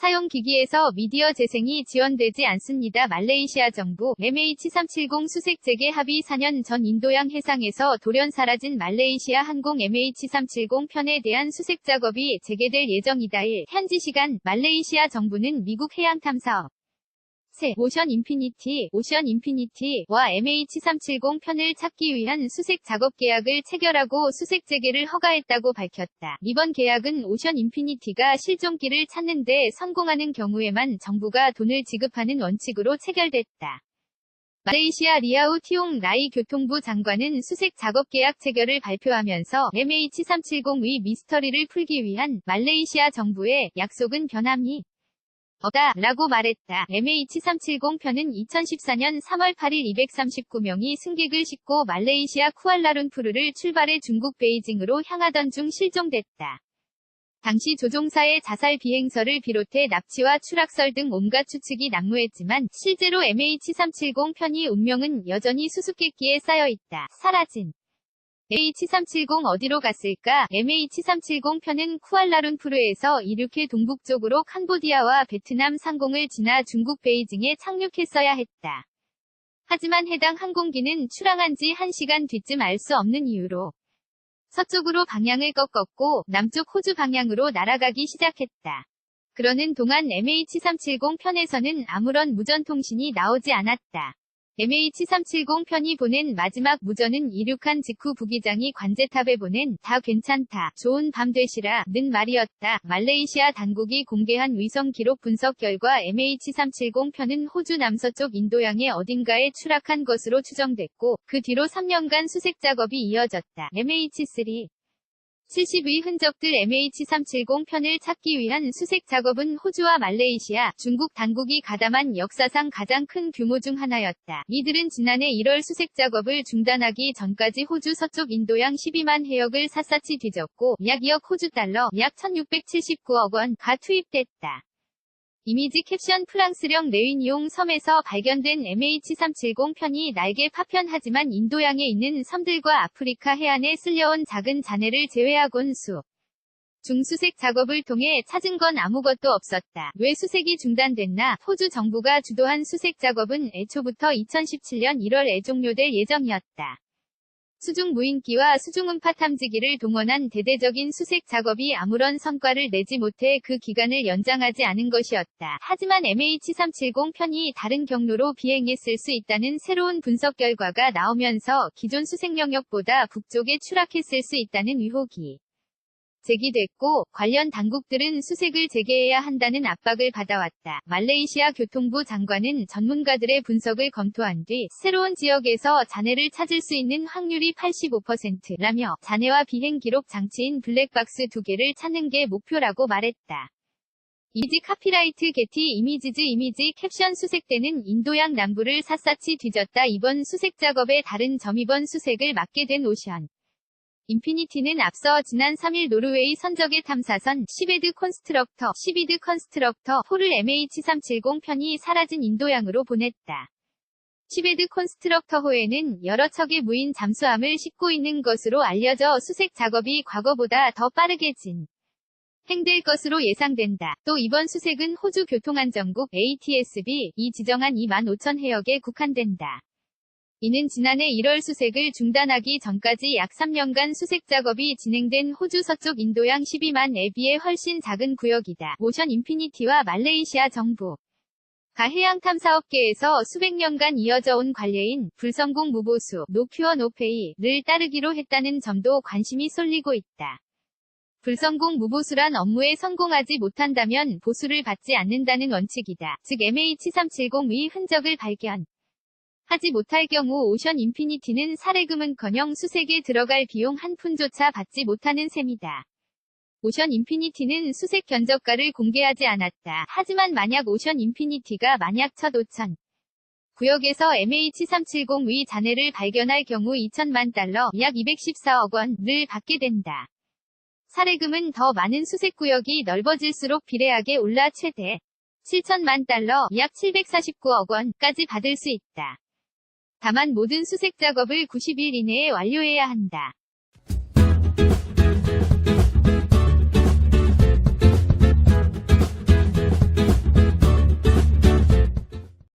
사용기기에서 미디어 재생이 지원되지 않습니다. 말레이시아 정부 MH370 수색 재개 합의 4년 전 인도양 해상에서 돌연 사라진 말레이시아 항공 MH370 편에 대한 수색 작업이 재개될 예정이다. 1. 현지 시간 말레이시아 정부는 미국 해양탐사업 오션 인피니티와 MH370 편을 찾기 위한 수색 작업 계약을 체결하고 수색 재개를 허가했다고 밝혔다. 이번 계약은 오션 인피니티가 실종기를 찾는 데 성공하는 경우에만 정부가 돈을 지급하는 원칙으로 체결됐다. 말레이시아 리아우 티옹 라이 교통부 장관은 수색 작업 계약 체결을 발표하면서 MH370의 미스터리를 풀기 위한 말레이시아 정부의 약속은 변함이 없다 라고 말했다. MH370 편은 2014년 3월 8일 239명이 승객을 싣고 말레이시아 쿠알라룸푸르를 출발해 중국 베이징으로 향하던 중 실종됐다. 당시 조종사의 자살 비행설을 비롯해 납치와 추락설 등 온갖 추측이 난무했지만 실제로 MH370 편의 운명은 여전히 수수께끼에 쌓여있다. 사라진 MH370 어디로 갔을까? MH370 편은 쿠알라룸푸르에서 이륙해 동북쪽으로 캄보디아와 베트남 상공을 지나 중국 베이징에 착륙했어야 했다. 하지만 해당 항공기는 출항한 지 1시간 뒤쯤 알 수 없는 이유로 서쪽으로 방향을 꺾었고 남쪽 호주 방향으로 날아가기 시작했다. 그러는 동안 MH370 편에서는 아무런 무전통신이 나오지 않았다. MH370 편이 보낸 마지막 무전은 이륙한 직후 부기장이 관제탑에 보낸 다 괜찮다, 좋은 밤 되시라 는 말이었다. 말레이시아 당국이 공개한 위성 기록 분석 결과 MH370 편은 호주 남서쪽 인도양의 어딘가에 추락한 것으로 추정됐고 그 뒤로 3년간 수색 작업이 이어졌다. MH3 70의 흔적들 MH370 편을 찾기 위한 수색 작업은 호주와 말레이시아, 중국 당국이 가담한 역사상 가장 큰 규모 중 하나였다. 이들은 지난해 1월 수색 작업을 중단하기 전까지 호주 서쪽 인도양 12만 해역을 샅샅이 뒤졌고 약 2억 호주 달러, 약 1679억 원가 투입됐다. 이미지 캡션 프랑스령 레위니옹 섬에서 발견된 MH370 편이 날개 파편하지만 인도양에 있는 섬들과 아프리카 해안에 쓸려온 작은 잔해를 제외하곤 중수색 작업을 통해 찾은 건 아무것도 없었다. 왜 수색이 중단됐나? 호주 정부가 주도한 수색 작업은 애초부터 2017년 1월에 종료될 예정이었다. 수중 무인기와 수중 음파 탐지기를 동원한 대대적인 수색 작업이 아무런 성과를 내지 못해 그 기간을 연장하지 않은 것이었다. 하지만 MH370 편이 다른 경로로 비행했을 수 있다는 새로운 분석 결과가 나오면서 기존 수색 영역보다 북쪽에 추락했을 수 있다는 의혹이 제기됐고 관련 당국들은 수색을 재개해야 한다는 압박을 받아왔다. 말레이시아 교통부 장관은 전문가들의 분석을 검토한 뒤 새로운 지역에서 잔해를 찾을 수 있는 확률이 85%라며 잔해와 비행 기록 장치인 블랙박스 2개를 찾는 게 목표라고 말했다. 이미지 카피라이트 게티 이미지즈 이미지 캡션 수색 때는 인도양 남부를 샅샅이 뒤졌다. 이번 수색 작업의 다른 점 이번 수색을 맡게 된 오션 인피니티는 앞서 지난 3일 노르웨이 선적의 탐사선 시베드 컨스트럭터 4를 MH370 편이 사라진 인도양으로 보냈다. 시베드 컨스트럭터 4에는 여러 척의 무인 잠수함을 싣고 있는 것으로 알려져 수색 작업이 과거보다 더 빠르게 행될 것으로 예상된다. 또 이번 수색은 호주 교통안전국 ATSB 이 지정한 25,000 해역에 국한된다. 이는 지난해 1월 수색을 중단하기 전까지 약 3년간 수색 작업이 진행된 호주 서쪽 인도양 12만에 비해 훨씬 작은 구역이다. 오션 인피니티와 말레이시아 정부 해양 탐사업계에서 수백 년간 이어져 온 관례인 불성공 무보수 노큐어 노페이를 따르기로 했다는 점도 관심이 쏠리고 있다. 불성공 무보수란 업무에 성공하지 못한다면 보수를 받지 않는다는 원칙이다. 즉 MH370의 흔적을 하지 못할 경우 오션 인피니티는 사례금은커녕 수색에 들어갈 비용 한 푼조차 받지 못하는 셈이다. 오션 인피니티는 수색 견적가를 공개하지 않았다. 하지만 만약 오션 인피니티가 첫 오천 구역에서 MH370의 잔해를 발견할 경우 2천만 달러, 약 214억 원을 받게 된다. 사례금은 더 많은 수색구역이 넓어질수록 비례하게 올라 최대 7천만 달러, 약 749억 원까지 받을 수 있다. 다만 모든 수색 작업을 90일 이내에 완료해야 한다.